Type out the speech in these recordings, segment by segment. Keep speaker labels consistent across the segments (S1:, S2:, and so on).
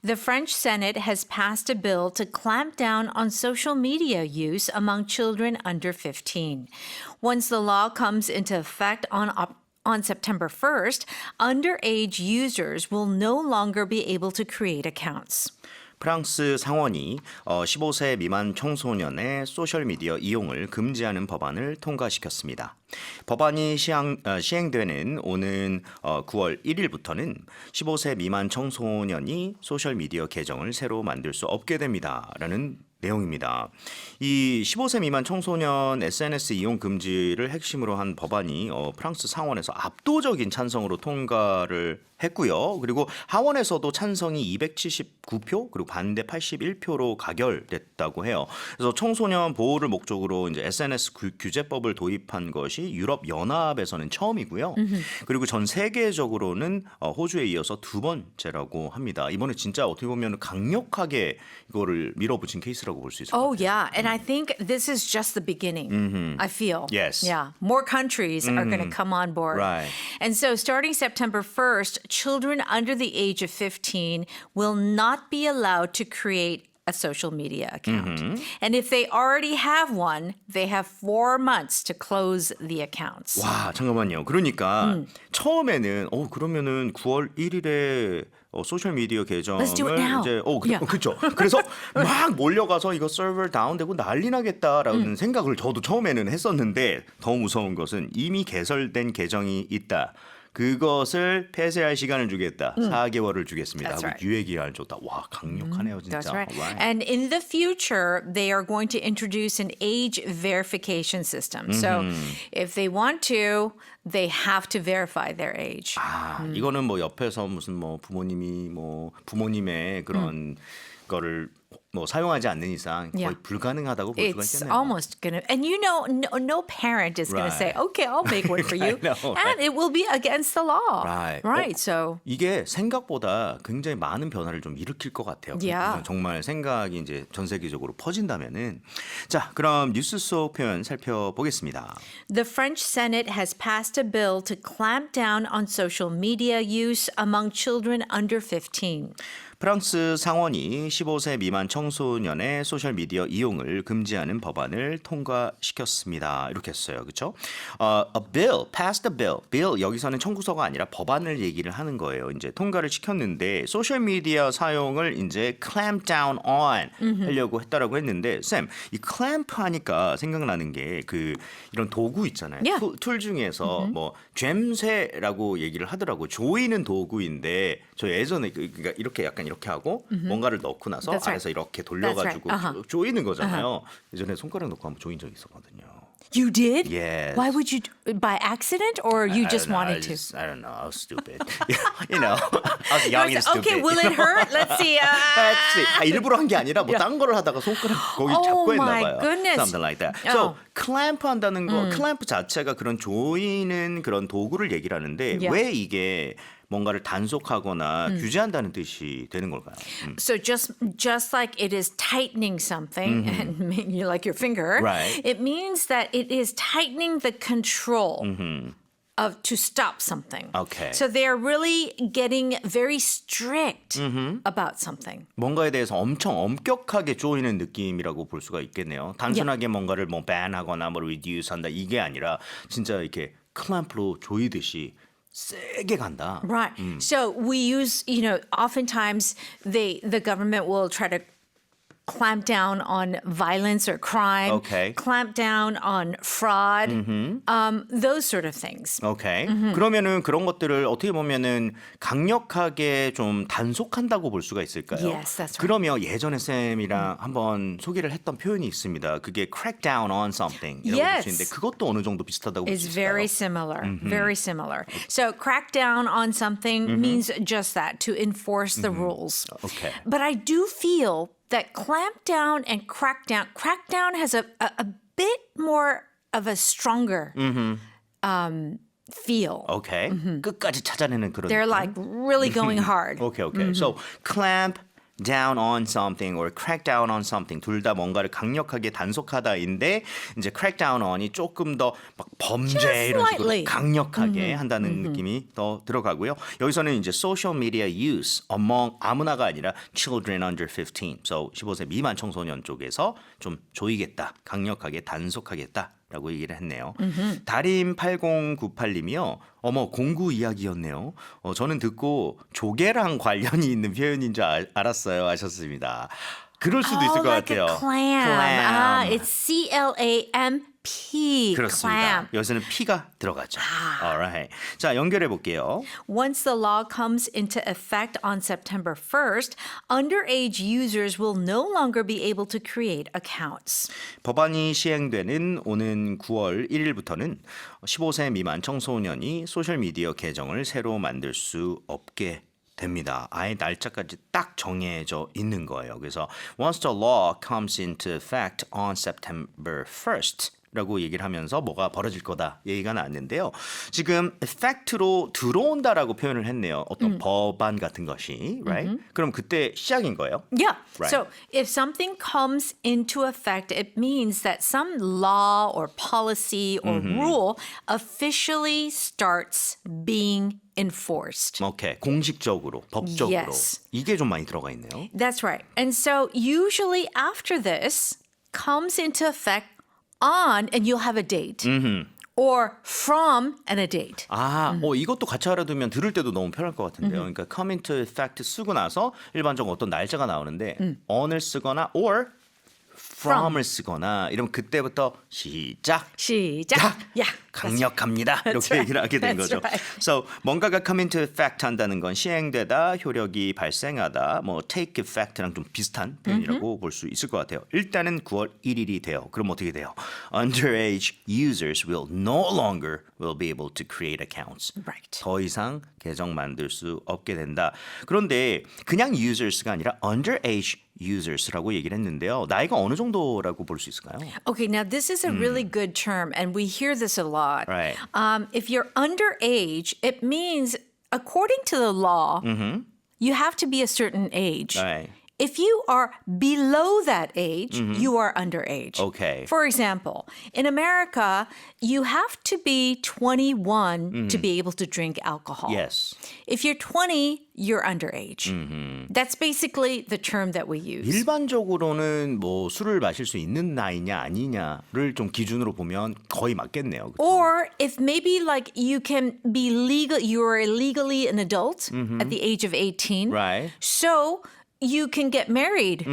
S1: The French Senate has passed a bill to clamp down on social media use among children under 15. Once the law comes into effect on September 1st, underage users will no longer be able to create accounts.
S2: 프랑스 상원이 15세 미만 청소년의 소셜미디어 이용을 금지하는 법안을 통과시켰습니다. 법안이 시행되는 오는 9월 1일부터는 15세 미만 청소년이 소셜미디어 계정을 새로 만들 수 없게 됩니다라는 내용입니다. 이 15세 미만 청소년 SNS 이용 금지를 핵심으로 한 법안이 프랑스 상원에서 압도적인 찬성으로 통과를 했고요. 그리고 하원에서도 찬성이 279표 그리고 반대 81표로 가결됐다고 해요. 그래서 청소년 보호를 목적으로 이제 SNS 규제법을 도입한 것이 유럽 연합에서는 처음이고요. 그리고 전 세계적으로는 호주에 이어서 두 번째라고 합니다. 이번에 진짜 어떻게 보면 강력하게 이거를 밀어붙인 케이스라고 볼 수 있을 것 같아요.
S1: Oh, yeah. And I think this is just the beginning, I feel.
S2: Yes.
S1: Yeah. More countries are going to come on board.
S2: Right.
S1: And so starting September 1st, children under the age of 15 will not be allowed to create a social media account. And if they already have one, they have 4 months to close the accounts.
S2: 와, 잠깐만요. 그러니까 처음에는 그러면은 9월 1일에 소셜 미디어 계정을
S1: Let's do it now.
S2: 이제
S1: Yeah.
S2: 그렇죠. 그래서 막 몰려가서 이거 서버 다운되고 난리 나겠다라는 생각을 저도 처음에는 했었는데 더 무서운 것은 이미 개설된 계정이 있다. 그것을 폐쇄할 시간을 주겠다. 4개월을 주겠습니다.
S1: That's
S2: 하고
S1: right.
S2: 유예 기한을 줬다. 와, 강력하네요, 진짜.
S1: That's right.
S2: Alright.
S1: And in the future, they are going to introduce an age verification system. So if they want to, they have to verify their age.
S2: 이거는 뭐 옆에서 무슨 부모님의 그런 거를 사용하지 않는 이상 거의
S1: Yeah.
S2: 불가능하다고 볼 수가
S1: It's
S2: 있겠네요.
S1: almost gonna, and no parent is gonna say,
S2: Right.
S1: okay, I'll make one for you,
S2: I know,
S1: and it will be against the law,
S2: Right.
S1: So
S2: 이게 생각보다 굉장히 많은 변화를 좀 일으킬 것 같아요.
S1: Yeah.
S2: 정말 생각이 이제 전 세계적으로 퍼진다면은 자, 그럼 뉴스 속 표현 살펴보겠습니다.
S1: the French Senate has passed a bill to clamp down on social media use among children under 15.
S2: 프랑스 상원이 15세 미만 청소년의 소셜미디어 이용을 금지하는 법안을 통과시켰습니다. 이렇게 했어요. 그렇죠? A bill, passed a bill. bill 여기서는 청구서가 아니라 법안을 얘기를 하는 거예요. 이제 통과를 시켰는데 소셜미디어 사용을 이제 clamp down on 하려고 했다라고 했는데 쌤, 이 clamp 하니까 생각나는 게 이런 도구 있잖아요.
S1: Yeah.
S2: 툴 중에서 젬쇠라고 얘기를 하더라고. 조이는 도구인데 저 예전에 그러니까 이렇게 약간 이렇게 하고 뭔가를 넣고 나서
S1: That's right.
S2: 안에서 이렇게 돌려가지고
S1: That's right.
S2: 조이는 거잖아요. 예전에 손가락 넣고 한번 조인 적이 있었거든요.
S1: You did?
S2: Yes.
S1: Why would you? By accident, or you
S2: I
S1: just
S2: don't know,
S1: wanted to?
S2: I don't know. I was stupid. I was young and stupid.
S1: Okay, will it hurt? Let's see.
S2: Let's see. 일부러 한 게 아니라 딴 거를 하다가 손가락 거기
S1: Oh
S2: 잡고 했나
S1: my
S2: 봐요.
S1: goodness.
S2: Something like that.
S1: Oh.
S2: So clamp 한다는 거, clamp 자체가 그런 조이는 그런 도구를 얘기를 하는데
S1: Yeah.
S2: 왜 이게 뭔가를 단속하거나 규제한다는 뜻이 되는 걸까요?
S1: So just like it is tightening something, and you like your finger,
S2: Right.
S1: it means that it is tightening the control of to stop something.
S2: Okay.
S1: So they are really getting very strict about something.
S2: 뭔가에 대해서 엄청 엄격하게 조이는 느낌이라고 볼 수가 있겠네요. 단순하게 뭔가를 ban하거나 reduce한다 이게 아니라 진짜 이렇게 클램프로 조이듯이 세게 간다.
S1: Right. So we use, oftentimes the government will try to clamp down on violence or crime,
S2: Okay.
S1: clamp down on fraud, those sort of things.
S2: 오케이. 그러면은 그런 것들을 어떻게 보면은 강력하게 좀 단속한다고 볼 수가 있을까요?
S1: Yes, that's right.
S2: 그러면 예전에 쌤이랑 한번 소개를 했던 표현이 있습니다. 그게 crack down on something이라고
S1: Yes.
S2: 붙이는데 그것도 어느 정도 비슷하다고 볼
S1: It's
S2: 수 있을까요?
S1: very similar, very similar. So crack down on something means just that, to enforce the rules.
S2: Okay.
S1: But I do feel that clamp down and crack down has a bit more of a stronger feel.
S2: 오케이. 끝까지 찾아내는 그런
S1: They're
S2: 느낌?
S1: like really going hard.
S2: Okay. So clamp down on something or crack down on something 둘 다 뭔가를 강력하게 단속하다인데 이제 crack down on이 조금 더 막 범죄
S1: Just
S2: 이런 식으로
S1: slightly.
S2: 강력하게 한다는 느낌이 더 들어가고요. 여기서는 이제 social media use among 아무나가 아니라 children under 15. So 15세 미만 청소년 쪽에서 좀 조이겠다. 강력하게 단속하겠다. 라고 얘기를 했네요. 다림 8098님이요. 어머 공구 이야기였네요. 저는 듣고 조개랑 관련이 있는 표현인 줄 알았어요. 하셨습니다. 그럴 수도 있을 것
S1: like
S2: 같아요.
S1: a clam. It's C-L-A-M-P.
S2: 그렇습니다.
S1: Clam.
S2: 여기서는 P가 들어가죠. Alright. 자, 연결해 볼게요.
S1: Once the law comes into effect on September 1st, underage users will no longer be able to create accounts.
S2: 법안이 시행되는 오는 9월 1일부터는 15세 미만 청소년이 소셜미디어 계정을 새로 만들 수 없게 됩니다. 아예 날짜까지 딱 정해져 있는 거예요. 그래서 once the law comes into effect on September 1st 라고 얘기를 하면서 뭐가 벌어질 거다 얘기가 나왔는데요. 지금 effect로 들어온다라고 표현을 했네요. 어떤 법안 같은 것이, right? 그럼 그때 시작인 거예요?
S1: Yeah.
S2: Right.
S1: So if something comes into effect, it means that some law or policy or rule officially starts being enforced.
S2: 오케이, 공식적으로, 법적으로.
S1: Yes.
S2: 이게 좀 많이 들어가 있네요.
S1: That's right. And so usually after this comes into effect on and you'll have a date. Or from and a date.
S2: 아, 이것도 같이 알아두면 들을 때도 너무 편할 것 같은데요. 그러니까 come into effect 쓰고 나서 일반적으로 어떤 날짜가 나오는데 on을 쓰거나 or from을 쓰거나 이러면 그때부터 시작.
S1: Yeah.
S2: 강력합니다. 이렇게
S1: That's right.
S2: 얘기를 하게 된
S1: That's
S2: 거죠.
S1: right.
S2: So 뭔가가 come into effect 한다는 건 시행되다, 효력이 발생하다, 뭐 take effect랑 좀 비슷한 표현이라고 볼 수 있을 것 같아요. 일단은 9월 1일이 돼요. 그럼 어떻게 돼요? Underage users will no longer will be able to create accounts.
S1: Right.
S2: 더 이상 계정 만들 수 없게 된다. 그런데 그냥 users가 아니라 underage users라고 얘기를 했는데요. 나이가 어느 정도라고 볼 수 있을까요?
S1: Okay, now this is a really good term, and we hear this a lot.
S2: Right.
S1: If you're underage, it means, according to the law, you have to be a certain age.
S2: Right.
S1: If you are below that age, you are underage.
S2: Okay.
S1: For example, in America, you have to be 21 to be able to drink alcohol.
S2: Yes.
S1: If you're 20, you're underage. That's basically the term that we use.
S2: 일반적으로는 뭐 술을 마실 수 있는 나이냐 아니냐를 좀 기준으로 보면 거의 맞겠네요. 그쵸?
S1: Or if maybe like you can be legal, you are legally an adult at the age of 18.
S2: Right.
S1: So you can get married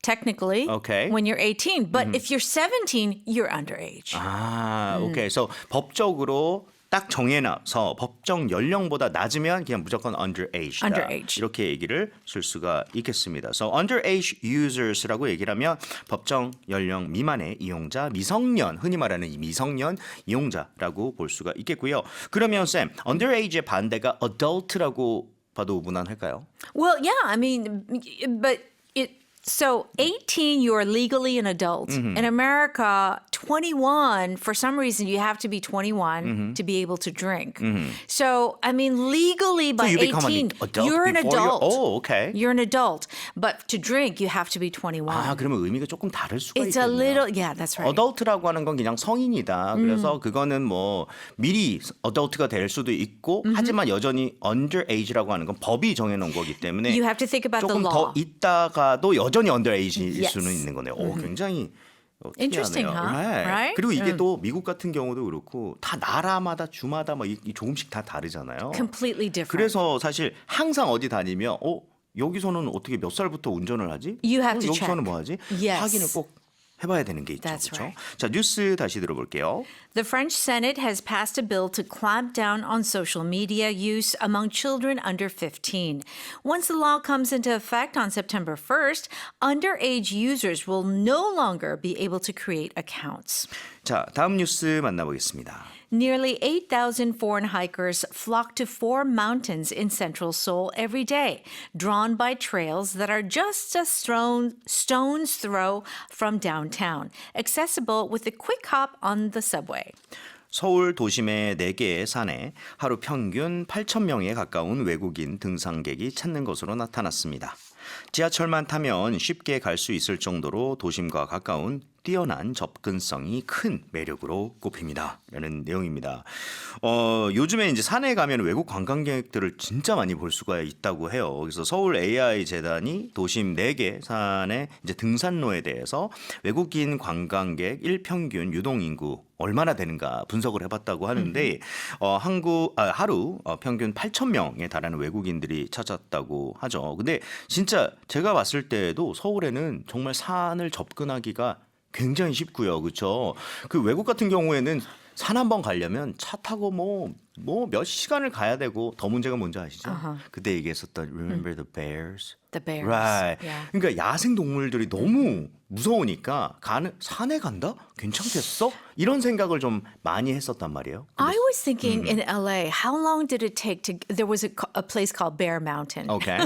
S1: technically
S2: Okay.
S1: when you're 18. But if you're 17, you're underage.
S2: 아, 오케이. 그래서 법적으로 딱 정해놔서 법정 연령보다 낮으면 그냥 무조건 underage다.
S1: Underage.
S2: 이렇게 얘기를 쓸 수가 있겠습니다. So underage users라고 얘기를 하면 법정 연령 미만의 이용자, 미성년, 흔히 말하는 이 미성년 이용자라고 볼 수가 있겠고요. 그러면 쌤, underage의 반대가 adult라고 봐도 무난할까요?
S1: Well, yeah, I mean, but so 18, you are legally an adult. In America, 21, for some reason, you have to be 21 to be able to drink. So, I mean, legally by
S2: So you become
S1: 18,
S2: an adult
S1: you're an
S2: before
S1: adult.
S2: Oh, okay.
S1: You're an adult. But to drink, you have to be 21.
S2: 아, 그러면 의미가 조금 다를 수가
S1: It's a
S2: 있겠네요.
S1: little, yeah, that's right.
S2: 어덜트라고 하는 건 그냥 성인이다. 그래서 그거는 뭐 미리 어덜트가 될 수도 있고 하지만 여전히 underage라고 하는 건 법이 정해놓은 거기 때문에
S1: You have to think about the
S2: 조금
S1: law.
S2: 더 있다가도 여전히 underage일
S1: Yes.
S2: 수는 있는 거네요. 오, 굉장히
S1: Interesting,
S2: 특이하네요.
S1: huh? Right?
S2: 그리고 이게 또 미국 같은 경우도 그렇고 다 나라마다 주마다 막 이 조금씩 다 다르잖아요.
S1: Completely different.
S2: 그래서 사실 항상 어디 다니면 여기서는 어떻게 몇 살부터 운전을 하지?
S1: You have to
S2: 여기서는
S1: check.
S2: 뭐 하지?
S1: Yes.
S2: 확인을 꼭 해봐야 되는 게 있죠.
S1: That's
S2: 그렇죠?
S1: right.
S2: 자, 뉴스 다시 들어볼게요.
S1: The French Senate has passed a bill to clamp down on social media use among children under 15. Once the law comes into effect on September 1st, underage users will no longer be able to create accounts.
S2: 자, 다음 뉴스 만나보겠습니다.
S1: Nearly 8,000 foreign hikers flock to four mountains in central Seoul every day, drawn by trails that are just a stone's throw from downtown, accessible with a quick hop on the subway.
S2: 서울 도심의 4개의 산에 하루 평균 8,000명에 가까운 외국인 등산객이 찾는 것으로 나타났습니다. 지하철만 타면 쉽게 갈 수 있을 정도로 도심과 가까운 뛰어난 접근성이 큰 매력으로 꼽힙니다. 라는 내용입니다. 요즘에 이제 산에 가면 외국 관광객들을 진짜 많이 볼 수가 있다고 해요. 그래서 서울 AI 재단이 도심 4개 산의 이제 등산로에 대해서 외국인 관광객 일평균 유동 인구 얼마나 되는가 분석을 해봤다고 하는데 하루 평균 8천 명에 달하는 외국인들이 찾았다고 하죠. 근데 진짜 제가 봤을 때도 서울에는 정말 산을 접근하기가 굉장히 쉽고요. 그렇죠? 그 외국 같은 경우에는 산 한 번 가려면 차 타고 뭐 몇 시간을 가야 되고 더 문제가 뭔지 아시죠? 그때 얘기했었던 Remember the bears?
S1: The bears.
S2: Right.
S1: Yeah.
S2: 그러니까 야생 동물들이 너무 무서우니까 산에 간다? 괜찮겠어? 이런 생각을 좀 많이 했었단 말이에요.
S1: I was thinking in LA, how long did it take to? There was a place called Bear Mountain.
S2: Okay.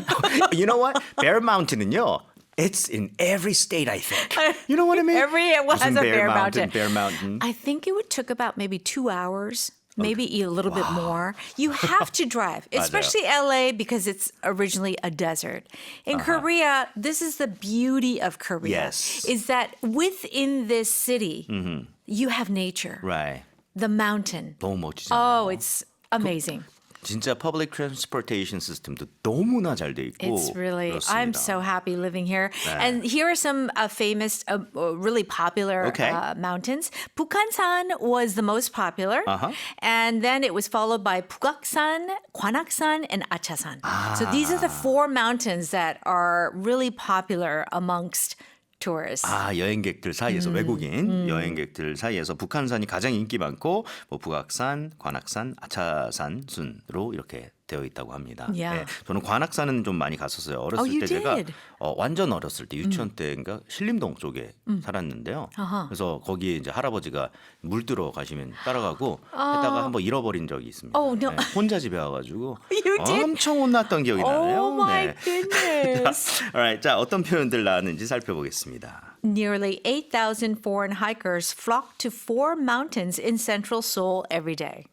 S2: You know what? Bear Mountain은요. It's in every state, I think. You know what I mean?
S1: Everyone has
S2: 무슨
S1: a Bear Mountain.
S2: Bear Mountain.
S1: I think it would took about maybe 2 hours. Maybe a little bit more. You have to drive, especially LA because it's originally a desert. In Korea, this is the beauty of Korea.
S2: Yes.
S1: Is that within this city, you have nature,
S2: Right.
S1: the mountain.
S2: 너무 멋지잖아요.
S1: Oh, it's amazing.
S2: 진짜 public transportation 시스템도 너무나 잘 돼 있고
S1: It's really,
S2: 그렇습니다.
S1: I'm so happy living here. And here are some famous, really popular
S2: Okay.
S1: mountains. Bukhansan was the most popular. And then it was followed by Pugaksan, Gwanaksan, and Achasan. So these are the 4 mountains that are really popular amongst tourists.
S2: 여행객들 사이에서 외국인 여행객들 사이에서 북한산이 가장 인기 많고 뭐 북악산, 관악산, 아차산 순으로 이렇게 되어 있다고 합니다.
S1: Yeah.
S2: 네, 저는 관악산은 좀 많이 갔었어요. 어렸을
S1: you
S2: 때 제가
S1: did?
S2: 완전 어렸을 때 유치원 때인가 신림동 쪽에 살았는데요. 그래서 거기에 이제 할아버지가 물 뜨러 가시면 따라가고 했다가 한번 잃어버린 적이 있습니다.
S1: Oh, no.
S2: 네, 혼자 집에 와가지고
S1: You did?
S2: 엄청 혼났던 기억이 나네요.
S1: Oh my
S2: 네.
S1: goodness.
S2: Alright, 자 어떤 표현들 나왔는지 살펴보겠습니다.
S1: Nearly 8,000 foreign hikers flock to 4 mountains in central Seoul every day.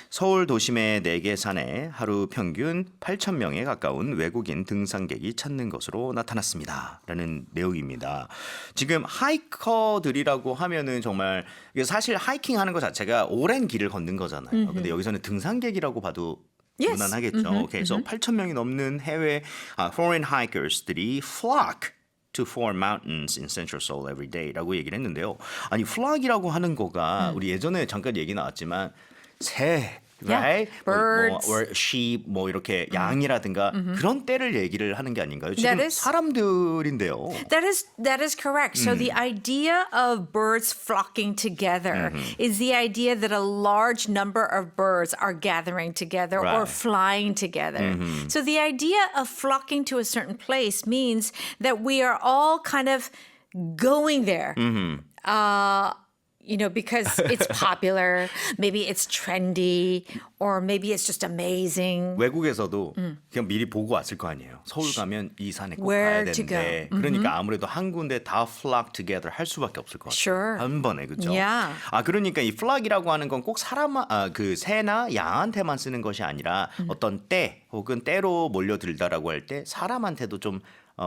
S2: 서울 도심의 4개 산에 하루 평균 8천 명에 가까운 외국인 등산객이 찾는 것으로 나타났습니다. 라는 내용입니다. 지금 하이커들이라고 하면은 정말 이게 사실 하이킹 하는 것 자체가 오랜 길을 걷는 거잖아요. 근데 여기서는 등산객이라고 봐도
S1: Yes.
S2: 무난하겠죠. 그래서 8천 명이 넘는 해외 foreign hikers들이 flock to 4 mountains in central Seoul every day라고 얘기를 했는데요. 아니 flock이라고 하는 거가 우리 예전에 잠깐 얘기 나왔지만 새, right?
S1: birds.
S2: or sheep, 뭐 이렇게 양이라든가 그런 떼를 얘기를 하는 게 아닌가요? 지금
S1: That is-
S2: 사람들인데요.
S1: That is correct. So the idea of birds flocking together is the idea that a large number of birds are gathering together or
S2: Right.
S1: flying together. So the idea of flocking to a certain place means that we are all kind of going there. Because it's popular, maybe it's trendy, or maybe it's just amazing.
S2: 외국에서도 그냥 미리 보고 왔을 거 아니에요. 서울 가면 이 산에 꼭
S1: Where
S2: 가야
S1: to
S2: 되는데 그러니까 아무래도 한 군데 다 flock together 할 수밖에 없을 것 같아요.
S1: Sure.
S2: 한 번에 그렇죠.
S1: Yeah.
S2: 그러니까 이 flock이라고 하는 건 꼭 그 새나 양한테만 쓰는 것이 아니라 어떤 때 혹은 때로 몰려들다라고 할 때 사람한테도 좀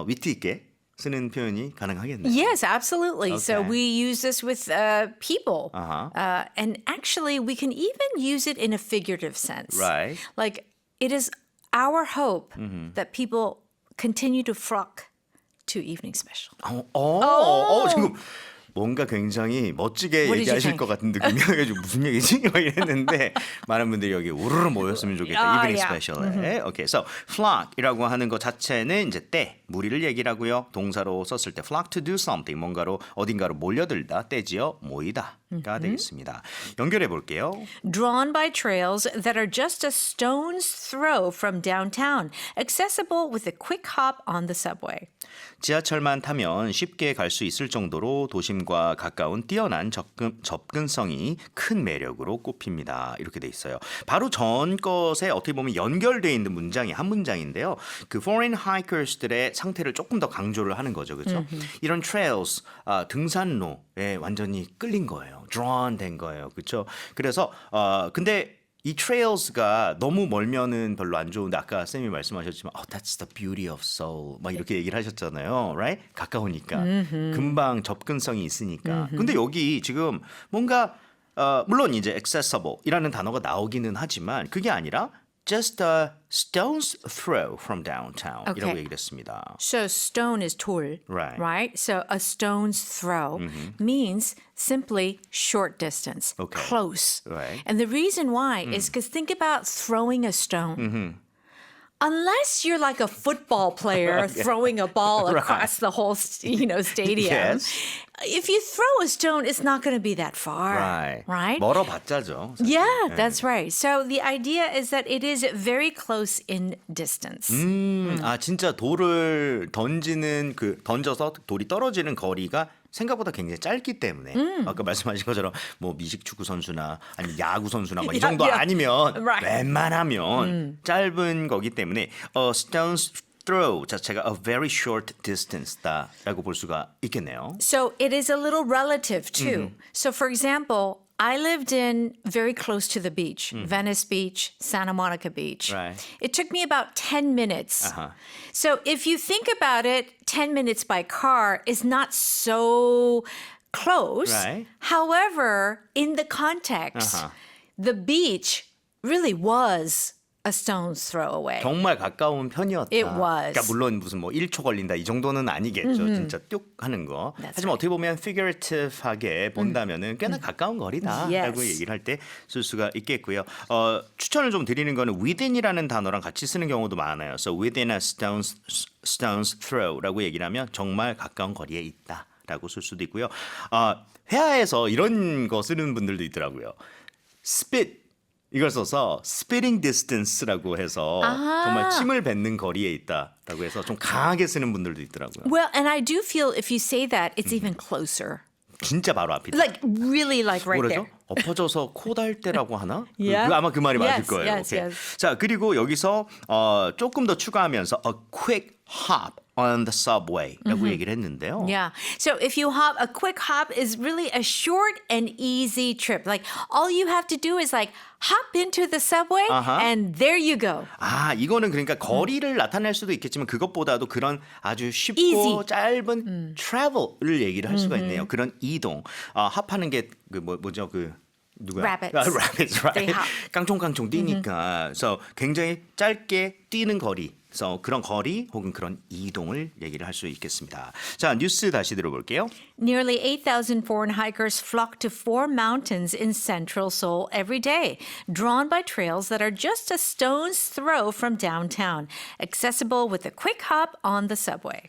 S2: 위트 있게 쓰는 표현이 가능하겠네요.
S1: Yes, absolutely. So
S2: Okay.
S1: we use this with people. And actually, we can even use it in a figurative sense.
S2: Right.
S1: Like, it is our hope that people continue to flock to evening special.
S2: 지금 뭔가 굉장히 멋지게
S1: What did you
S2: 얘기하실
S1: think?
S2: 것 같은 느낌이 해가지고 무슨 얘기지? 막 이랬는데 많은 분들이 여기 우르르 모였으면 좋겠다. Evening
S1: yeah.
S2: Special에. Okay, so flock이라고 하는 것 자체는 이제 때, 무리를 얘기를 하고요. 동사로 썼을 때 flock to do something, 뭔가로 어딘가로 몰려들다, 떼지어 모이다가 되겠습니다. 연결해 볼게요.
S1: Drawn by trails that are just a stone's throw from downtown, accessible with a quick hop on the subway.
S2: 지하철만 타면 쉽게 갈 수 있을 정도로 도심과 가까운 뛰어난 접근성이 큰 매력으로 꼽힙니다. 이렇게 돼 있어요. 바로 전 것에 어떻게 보면 연결되어 있는 문장이 한 문장인데요. 그 foreign hikers들의 상태를 조금 더 강조를 하는 거죠. 그렇죠? 이런 trails, 등산로에 완전히 끌린 거예요. drawn 된 거예요. 그렇죠? 그래서 근데 이 trails가 너무 멀면은 별로 안 좋은데 아까 쌤이 말씀하셨지만 that's the beauty of Seoul 막 이렇게 얘기를 하셨잖아요. Right? 가까우니까. 금방 접근성이 있으니까. 근데 여기 지금 뭔가 물론 이제 accessible이라는 단어가 나오기는 하지만 그게 아니라 just a stone's throw from downtown이라고
S1: Okay.
S2: 얘기를 했습니다.
S1: So stone is 돌,
S2: Right.
S1: So a stone's throw means simply short distance,
S2: Okay.
S1: close.
S2: Right.
S1: And the reason why is because think about throwing a stone. Unless you're like a football player throwing a ball across the whole, stadium.
S2: Yes.
S1: If you throw a stone, it's not going to be that far. Right?
S2: 멀어봤자죠. 사실.
S1: Yeah, that's right. So the idea is that it is very close in distance.
S2: 진짜 돌을 던져서 돌이 떨어지는 거리가 생각보다 굉장히 짧기 때문에 아까 말씀하신 것처럼 뭐 미식 축구 선수나 아니면 야구 선수나 뭐 이 정도
S1: Yeah.
S2: 아니면
S1: Right.
S2: 웬만하면 짧은 거기 때문에 stone's throw 자체가 a very short distance다라고 볼 수가 있겠네요.
S1: So it is a little relative too. So for example, I lived in very close to the beach, Venice Beach, Santa Monica Beach.
S2: Right.
S1: It took me about 10 minutes. So if you think about it, 10 minutes by car is not so close.
S2: Right.
S1: However, in the context, the beach really was a stone's throw away.
S2: 정말 가까운 편이었다.
S1: It was.
S2: 그러니까 물론 무슨 뭐 1초 걸린다 이 정도는 아니겠죠. 진짜 뚝 하는 거.
S1: That's
S2: 하지만 어떻게 보면 figurative하게 본다면은 꽤나 가까운 거리다라고
S1: Yes.
S2: 얘기를 할 때 쓸 수가 있겠고요. 추천을 좀 드리는 거는 within이라는 단어랑 같이 쓰는 경우도 많아요. So within a stone's throw라고 얘기를 하면 정말 가까운 거리에 있다라고 쓸 수도 있고요. 회화에서 이런 거 쓰는 분들도 있더라고요. spit 이걸 써서 spitting distance라고 해서 정말 침을 뱉는 거리에 있다라고 해서 좀 강하게 쓰는 분들도 있더라고요.
S1: Well, and I do feel if you say that, it's even closer.
S2: 진짜 바로 앞이다.
S1: Like really like right
S2: 뭐라죠?
S1: there.
S2: 엎어져서 코 달 때라고 하나?
S1: Yeah.
S2: 아마 그 말이 맞을
S1: Yes,
S2: 거예요.
S1: yes,
S2: 오케이.
S1: yes.
S2: 자, 그리고 여기서 조금 더 추가하면서 a quick hop on the subway라고 얘기를 했는데요.
S1: Yeah. So if you hop, a quick hop is really a short and easy trip. Like all you have to do is like hop into the subway and there you go.
S2: 이거는 그러니까 거리를 나타낼 수도 있겠지만 그것보다도 그런 아주 쉽고
S1: Easy.
S2: 짧은 travel을 얘기를 할 수가 있네요. 그런 이동. 합하는 게 그 뭐죠? 그 누구야?
S1: Rabbits.
S2: Rabbits, right.
S1: They hop.
S2: 깡총깡총 뛰니까. So 굉장히 짧게 뛰는 거리. So 그런 거리 혹은 그런 이동을 얘기를 할 수 있겠습니다. 자, 뉴스 다시 들어볼게요.
S1: Nearly 8,000 foreign hikers flock to 4 mountains in central Seoul every day, drawn by trails that are just a stone's throw from downtown, accessible with a quick hop on the subway.